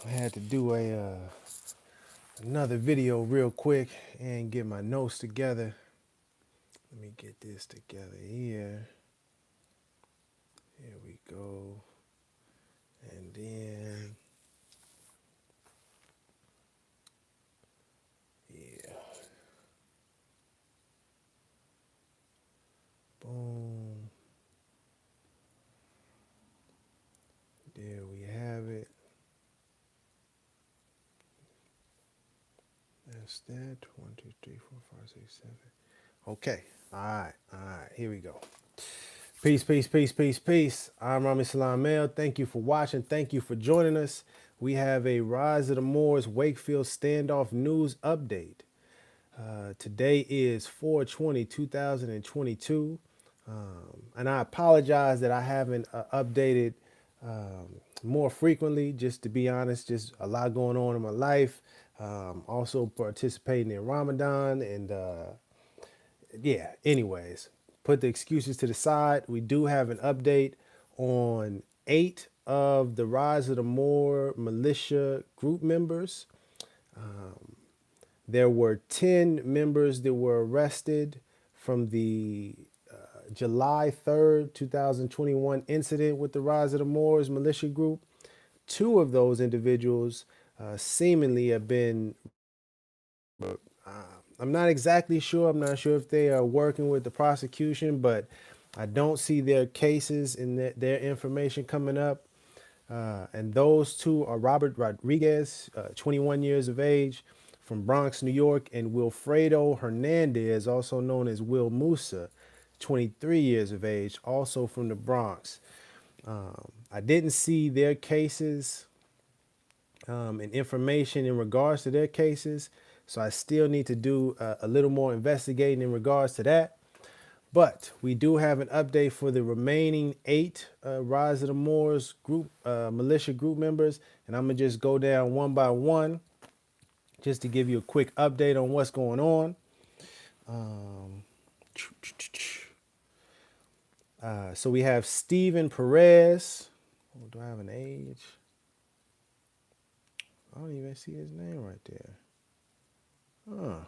I had to do another video real quick and get my notes together. Let me get this together here. Here we go. And then, yeah, boom. There we have it. That's that. 1, 2, 3, 4, 5, 6, 7. Okay. All right. Here we go. Peace, peace, peace, peace, peace. I'm Rami Salam Mel. Thank you for watching. Thank you for joining us. We have a Rise of the Moors Wakefield Standoff news update. Today is 4/20/2022. And I apologize that I haven't updated more frequently. Just to be honest, just a lot going on in my life. Also participating in Ramadan and yeah, anyways, put the excuses to the side. We do have an update on 8 of the Rise of the Moor militia group members. There were 10 members that were arrested from the July 3rd, 2021 incident with the Rise of the Moors militia group. 2 of those individuals seemingly have been I'm not exactly sure. I'm not sure if they are working with the prosecution, but I don't see their cases and their information coming up. And those 2 are Robert Rodriguez, 21 years of age, from Bronx, New York, and Wilfredo Hernandez, also known as Will Musa, 23 years of age, also from the Bronx. I didn't see their cases and information in regards to their cases. So I still need to do a little more investigating in regards to that. But we do have an update for the remaining 8 Rise of the Moors group militia group members. And I'm going to just go down one by one just to give you a quick update on what's going on. So we have Stephen Perez. Oh, do I have an age? I don't even see his name right there. Huh.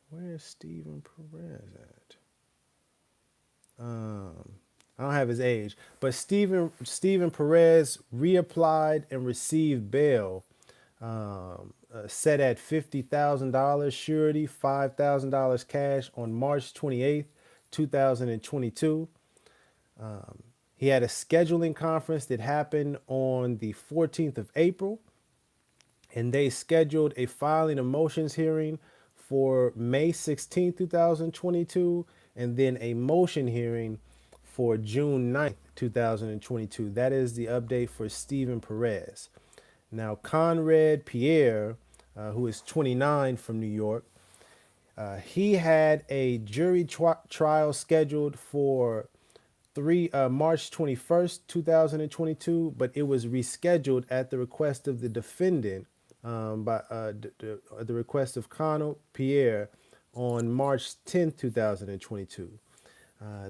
Where's Stephen Perez at? I don't have his age, but Stephen Perez reapplied and received bail, set at $50,000 surety, $5,000 cash on March 28th, 2022. He had a scheduling conference that happened on the 14th of April, and they scheduled a filing of motions hearing for May 16th, 2022, and then a motion hearing for June 9th, 2022. That is the update for Stephen Perez. Now, Conrad Pierre, who is 29 from New York, he had a jury trial scheduled for March 21st, 2022, but it was rescheduled at the request of the defendant, by the request of Conrad Pierre, on March 10th, 2022.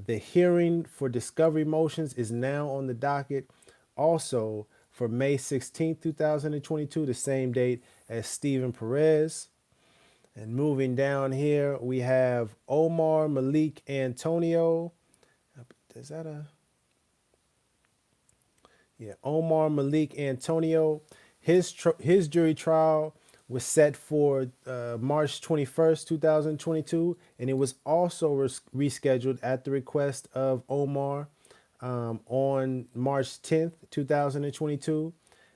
The hearing for discovery motions is now on the docket, also for May 16th, 2022, the same date as Stephen Perez. And moving down here, we have Omar Malik Antonio. Is that a... Yeah, Omar Malik Antonio. His jury trial was set for March 21st, 2022, and it was also rescheduled at the request of Omar on March 10th, 2022.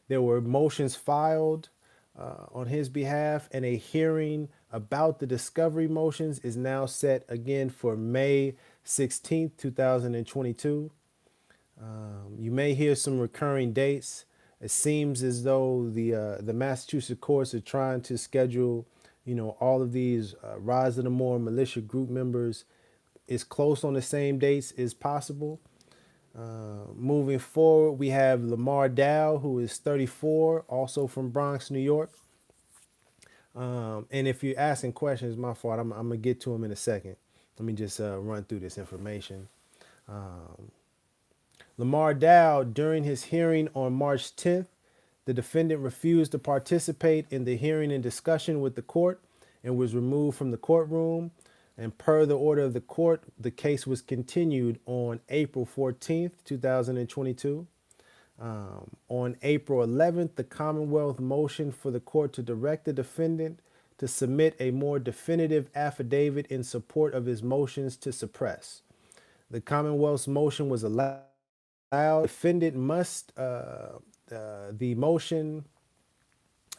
There were motions filed on his behalf, and a hearing about the discovery motions is now set again for May 16th, 2022. You may hear some recurring dates. It seems as though the Massachusetts courts are trying to schedule, all of these Rise of the Moor militia group members as close on the same dates as possible. Moving forward, we have Lamar Dow, who is 34, also from Bronx, New York. And if you're asking questions, my fault. I'm gonna get to him in a second. Let me just run through this information. Lamar Dow, during his hearing on March 10th, The defendant refused to participate in the hearing and discussion with the court and was removed from the courtroom. And per the order of the court, the case was continued on April 14th, 2022. On April 11th, the Commonwealth motioned for the court to direct the defendant to submit a more definitive affidavit in support of his motions to suppress. The Commonwealth's motion was allowed. Defendant must the motion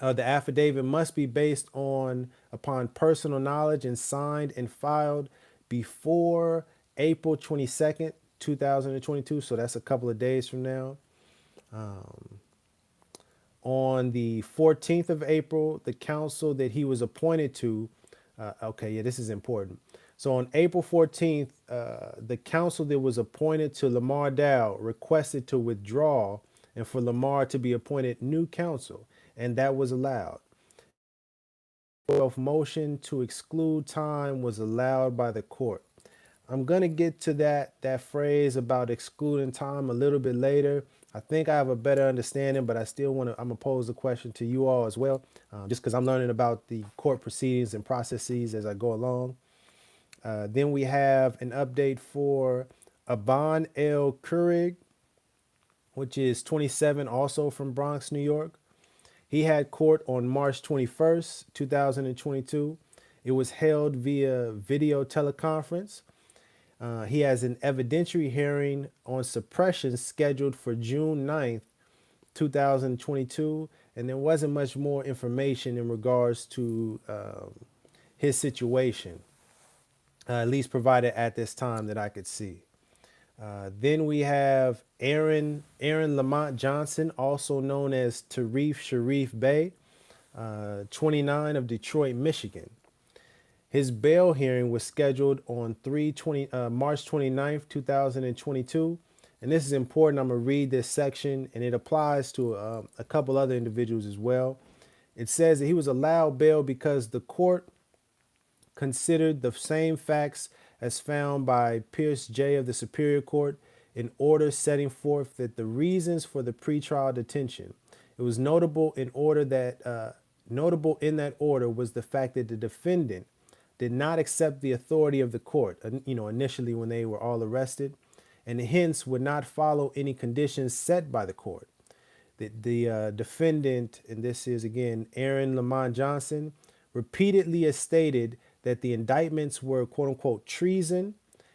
the affidavit must be based upon personal knowledge and signed and filed before April 22nd, 2022. So that's a couple of days from now. On the 14th of April, the counsel that he was appointed to, this is important. So on April 14th, the counsel that was appointed to Lamar Dow requested to withdraw and for Lamar to be appointed new counsel, and that was allowed. Motion to exclude time was allowed by the court. I'm going to get to that phrase about excluding time a little bit later. I think I have a better understanding, but I still I'm going to pose a question to you all as well, just because I'm learning about the court proceedings and processes as I go along. Then we have an update for Aban El Kurig, which is 27, also from Bronx, New York. He had court on March 21st, 2022. It was held via video teleconference. He has an evidentiary hearing on suppression scheduled for June 9th, 2022. And there wasn't much more information in regards to his situation, at least provided at this time that I could see. Then we have Aaron Lamont Johnson, also known as Tarif Sharif Bey, 29 of Detroit, Michigan. His bail hearing was scheduled on March 29th, 2022. And this is important. I'm going to read this section, and it applies to a couple other individuals as well. It says that he was allowed bail because the court considered the same facts as found by Pierce J. of the Superior Court in order setting forth that the reasons for the pretrial detention. It was notable in that order was the fact that the defendant did not accept the authority of the court, initially when they were all arrested, and hence would not follow any conditions set by the court. The defendant, and this is again Aaron Lamont Johnson, repeatedly has stated that the indictments were quote unquote treason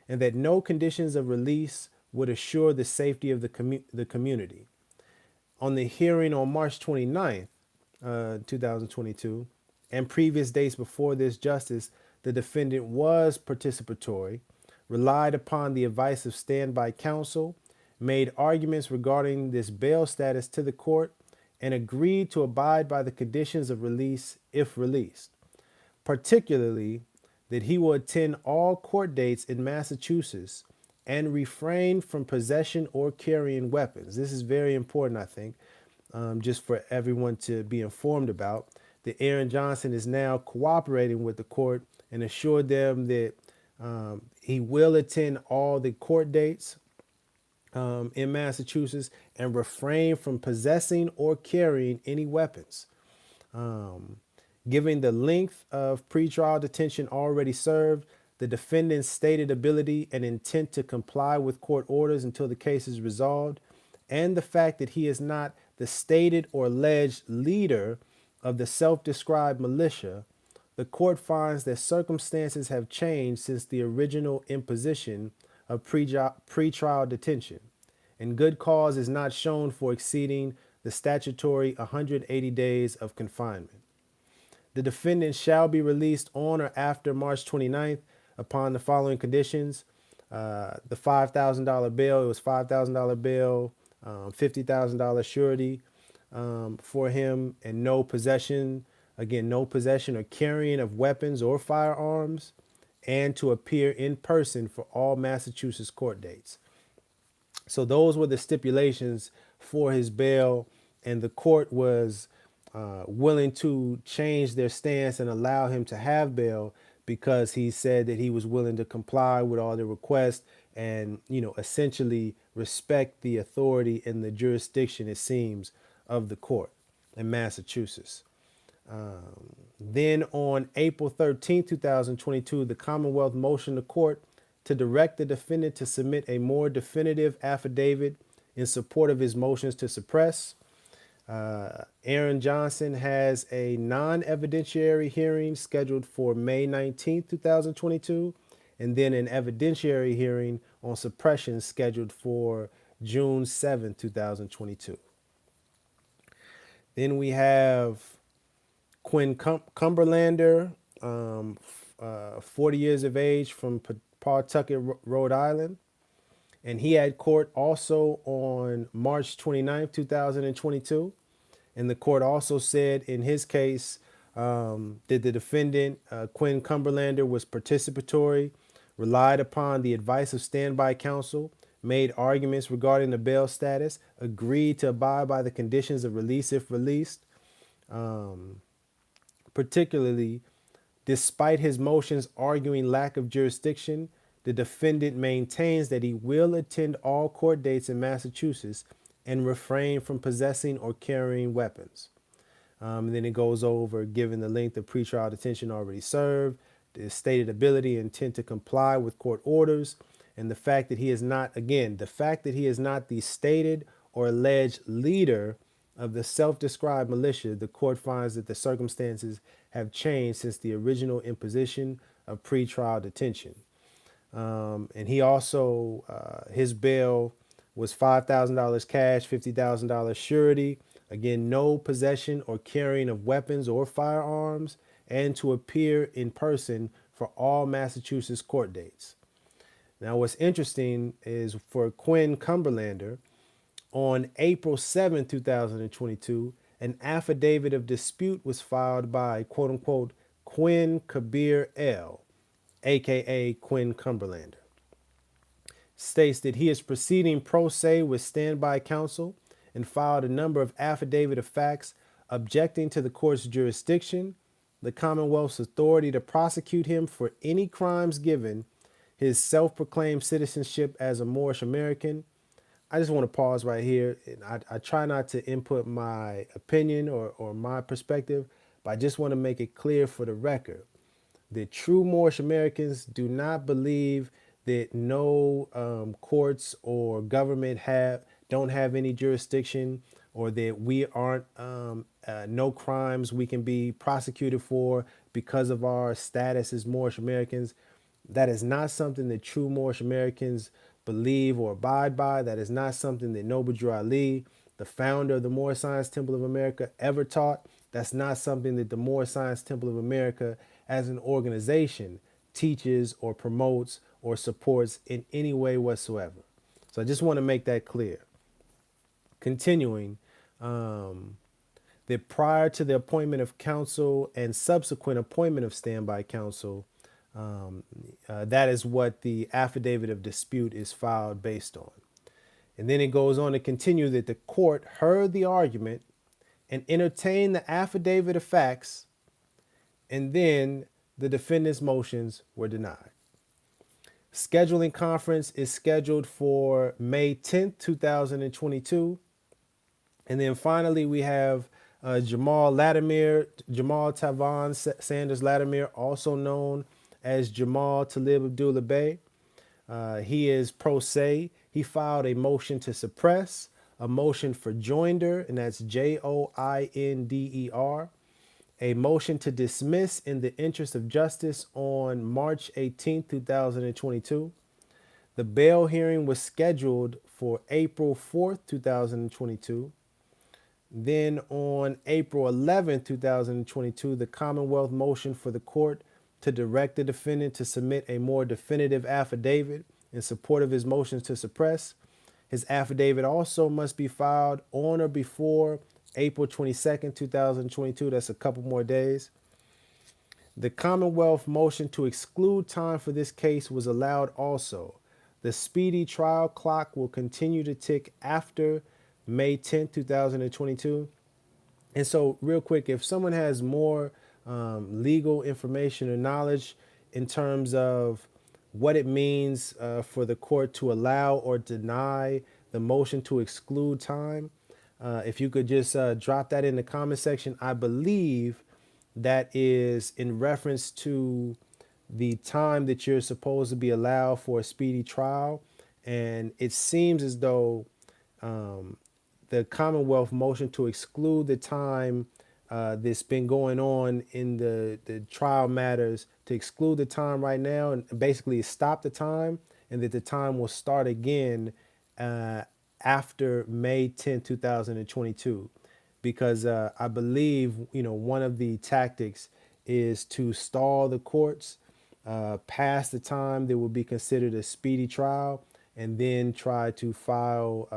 and that no conditions of release would assure the safety of the community. On the hearing on March 29th, 2022, and previous days before this justice, the defendant was participatory, relied upon the advice of standby counsel, made arguments regarding this bail status to the court, and agreed to abide by the conditions of release if released. Particularly that he will attend all court dates in Massachusetts and refrain from possession or carrying weapons. This is very important, I think, just for everyone to be informed about. That Aaron Johnson is now cooperating with the court and assured them that he will attend all the court dates in Massachusetts and refrain from possessing or carrying any weapons. Given the length of pretrial detention already served, the defendant's stated ability and intent to comply with court orders until the case is resolved, and the fact that he is not the stated or alleged leader of the self-described militia, the court finds that circumstances have changed since the original imposition of pretrial detention, and good cause is not shown for exceeding the statutory 180 days of confinement. The defendant shall be released on or after March 29th upon the following conditions. The $5,000 bail, it was $5,000 bail, $50,000 surety for him, and no possession or carrying of weapons or firearms, and to appear in person for all Massachusetts court dates. So those were the stipulations for his bail, and the court was willing to change their stance and allow him to have bail because he said that he was willing to comply with all the requests and, essentially respect the authority and the jurisdiction, it seems, of the court. in Massachusetts. Then on April 13th, 2022, the Commonwealth motioned the court to direct the defendant to submit a more definitive affidavit in support of his motions to suppress. Aaron Johnson has a non-evidentiary hearing scheduled for May 19th, 2022, and then an evidentiary hearing on suppression scheduled for June 7th, 2022. Then we have Quinn Cumberlander, 40 years of age, from Pawtucket, Rhode Island. And he had court also on March 29th, 2022. And the court also said in his case that the defendant, Quinn Cumberlander, was participatory, relied upon the advice of standby counsel, made arguments regarding the bail status, agreed to abide by the conditions of release if released. Particularly, despite his motions arguing lack of jurisdiction, the defendant maintains that he will attend all court dates in Massachusetts and refrain from possessing or carrying weapons. And then it goes over, given the length of pretrial detention already served, the stated ability and intent to comply with court orders, and the fact that he is not, again, the fact that he is not the stated or alleged leader of the self-described militia. The court finds that the circumstances have changed since the original imposition of pretrial detention. And he also, his bail was $5,000 cash, $50,000 surety. Again, no possession or carrying of weapons or firearms, and to appear in person for all Massachusetts court dates. Now, what's interesting is for Quinn Cumberlander, on April 7, 2022, an affidavit of dispute was filed by, quote unquote, Quinn Kabir L., aka Quinn Cumberlander. States that he is proceeding pro se with standby counsel and filed a number of affidavit of facts objecting to the court's jurisdiction, the Commonwealth's authority to prosecute him for any crimes given, his self-proclaimed citizenship as a Moorish American. I just want to pause right here. I try not to input my opinion or my perspective, but I just want to make it clear for the record that true Moorish Americans do not believe that no courts or government don't have any jurisdiction, or that we aren't no crimes we can be prosecuted for because of our status as Moorish Americans. That is not something that true Moorish Americans believe or abide by. That is not something that Noble Drew Ali, the founder of the Moorish Science Temple of America, ever taught. That's not something that the Moorish Science Temple of America as an organization teaches or promotes or supports in any way whatsoever. So I just want to make that clear. Continuing, that prior to the appointment of counsel and subsequent appointment of standby counsel, that is what the affidavit of dispute is filed based on. And then it goes on to continue that the court heard the argument and entertained the affidavit of facts, and then the defendant's motions were denied. Scheduling conference is scheduled for May 10th, 2022. And then finally, we have Jamal Tavon Sanders Latimer, also known as Jamal Talib Abdullah Bey. He is pro se. He filed a motion to suppress, a motion for joinder, and that's JOINDER, a motion to dismiss in the interest of justice on March 18, 2022. The bail hearing was scheduled for April 4th, 2022. Then on April 11, 2022, the Commonwealth motioned for the court to direct the defendant to submit a more definitive affidavit in support of his motions to suppress. His affidavit also must be filed on or before April 22nd, 2022. That's a couple more days. The Commonwealth motion to exclude time for this case was allowed also. The speedy trial clock will continue to tick after May 10th, 2022. And so real quick, if someone has more legal information or knowledge in terms of what it means for the court to allow or deny the motion to exclude time, If you could just drop that in the comment section. I believe that is in reference to the time that you're supposed to be allowed for a speedy trial. And it seems as though the Commonwealth motion to exclude the time that's been going on in the trial matters, to exclude the time right now and basically stop the time, and that the time will start again uh, after May 10th, 2022. Because I believe, one of the tactics is to stall the courts past the time that would be considered a speedy trial, and then try to file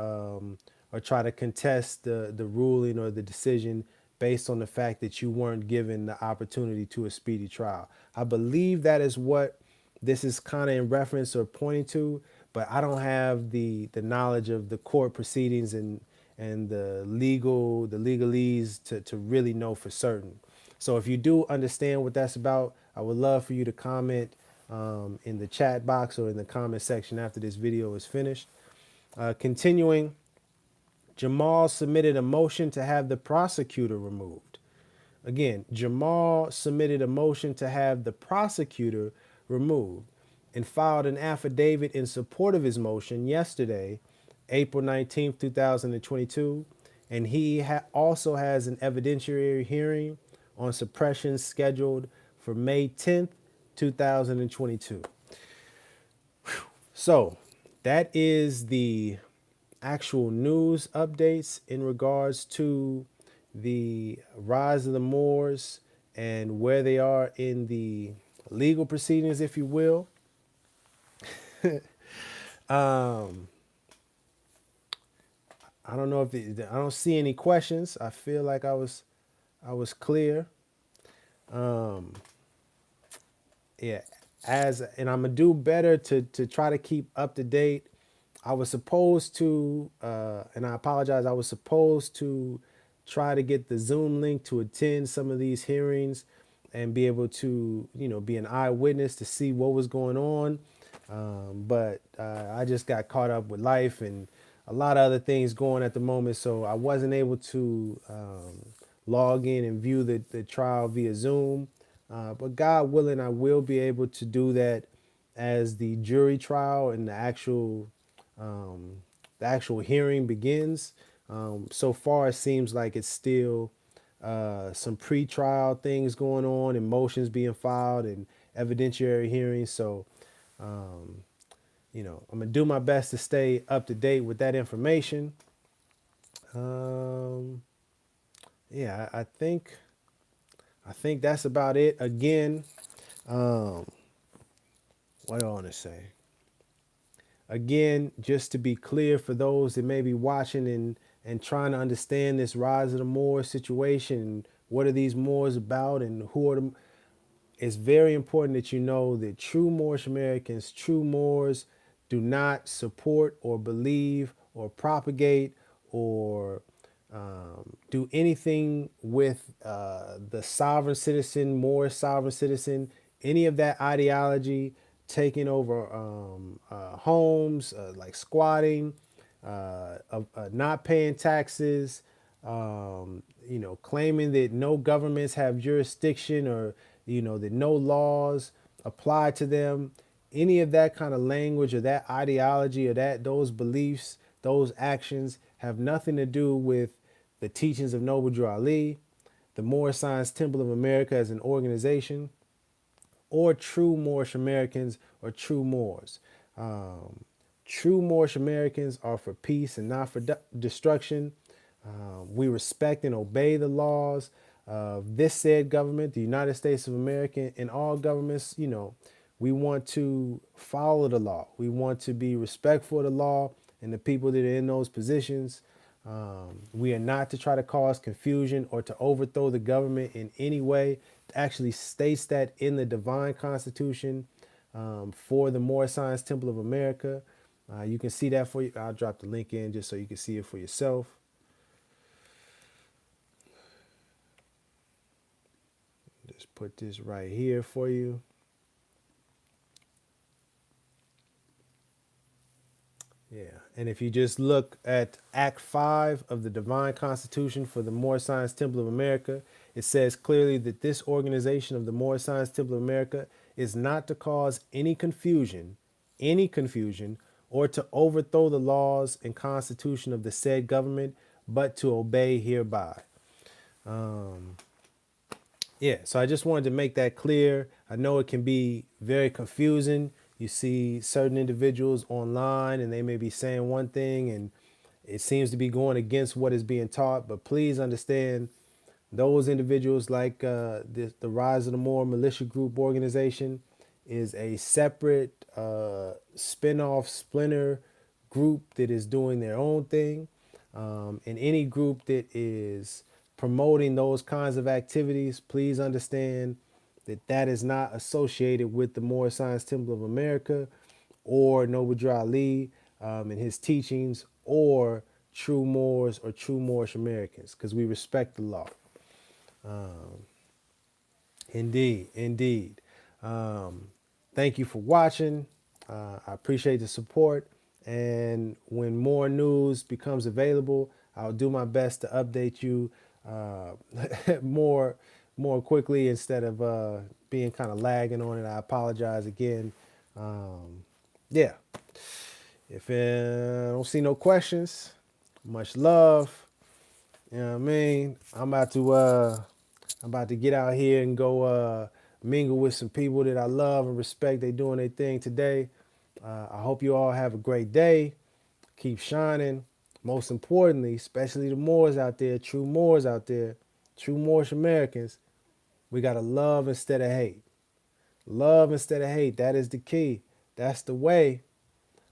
or try to contest the ruling or the decision based on the fact that you weren't given the opportunity to a speedy trial. I believe that is what this is kind of in reference or pointing to, but I don't have the knowledge of the court proceedings and the legalese to really know for certain. So if you do understand what that's about, I would love for you to comment in the chat box or in the comment section after this video is finished. Continuing, Jamal submitted a motion to have the prosecutor removed. Again, Jamal submitted a motion to have the prosecutor removed and filed an affidavit in support of his motion yesterday, April 19th, 2022. And he also has an evidentiary hearing on suppression scheduled for May 10th, 2022. So that is the actual news updates in regards to the rise of the Moors and where they are in the legal proceedings, if you will. I don't know if I don't see any questions. I feel like I was clear. Yeah, and I'm gonna do better to try to keep up to date. I was supposed to, and I apologize. I was supposed to try to get the Zoom link to attend some of these hearings and be able to, be an eyewitness to see what was going on. But I just got caught up with life and a lot of other things going at the moment, so I wasn't able to log in and view the trial via Zoom. But God willing, I will be able to do that as the jury trial and the actual hearing begins. So far, it seems like it's still some pre-trial things going on and motions being filed and evidentiary hearings. So, I'm gonna do my best to stay up to date with that information. Um, yeah, I think that's about it. Again, um, what do I want to say? Again, just to be clear for those that may be watching and trying to understand this rise of the Moors situation, and what are these Moors about, and who are them? It's very important that you know that true Moorish Americans, true Moors, do not support or believe or propagate or do anything with the sovereign citizen, Moorish sovereign citizen, any of that ideology, taking over homes, like squatting, not paying taxes, claiming that no governments have jurisdiction, or, that no laws apply to them. Any of that kind of language or that ideology or those beliefs, those actions have nothing to do with the teachings of Noble Drew Ali, the Moorish Science Temple of America as an organization, or true Moorish Americans or true Moors. Um, True Moorish Americans are for peace and not for destruction. We respect and obey the laws of this said government, the United States of America, and all governments. We want to follow the law. We want to be respectful of the law and the people that are in those positions. We are not to try to cause confusion or to overthrow the government in any way. It actually states that in the divine constitution for the Moorish Science Temple of America. You can see that for you. I'll drop the link in just so you can see it for yourself. Just put this right here for you. Yeah, And if you just look at Act 5 of the Divine Constitution for the Moorish Science Temple of America, it says clearly that this organization of the Moorish Science Temple of America is not to cause any confusion, or to overthrow the laws and constitution of the said government, but to obey hereby. Yeah, so I just wanted to make that clear. I know it can be very confusing. You see certain individuals online and they may be saying one thing and it seems to be going against what is being taught, but please understand those individuals, like the Rise of the Moor Militia Group organization, is a separate spin-off splinter group that is doing their own thing. And any group that is promoting those kinds of activities, please understand that that is not associated with the Moorish Science Temple of America or Noble Drew Ali and his teachings, or true Moors or true Moorish Americans, because we respect the law. Indeed, indeed. Thank you for watching. I appreciate the support. And when more news becomes available, I'll do my best to update you more more quickly instead of being kind of lagging on it. I apologize again. Yeah. If I don't see no questions, much love. You know what I mean? I'm about to get out here and go mingle with some people that I love and respect. They doing their thing today. I hope you all have a great day. Keep shining. Most importantly, especially the Moors out there, true Moors out there, true Moorish Americans, we got to love instead of hate. Love instead of hate. That is the key. That's the way.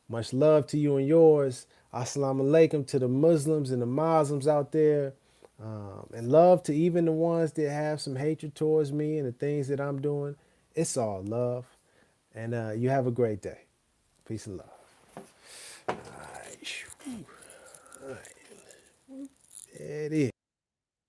Much love to you and yours. Assalamu alaikum to the Muslims and the Muslims out there. And love to even the ones that have some hatred towards me and the things that I'm doing. It's all love. And you have a great day. Peace and love.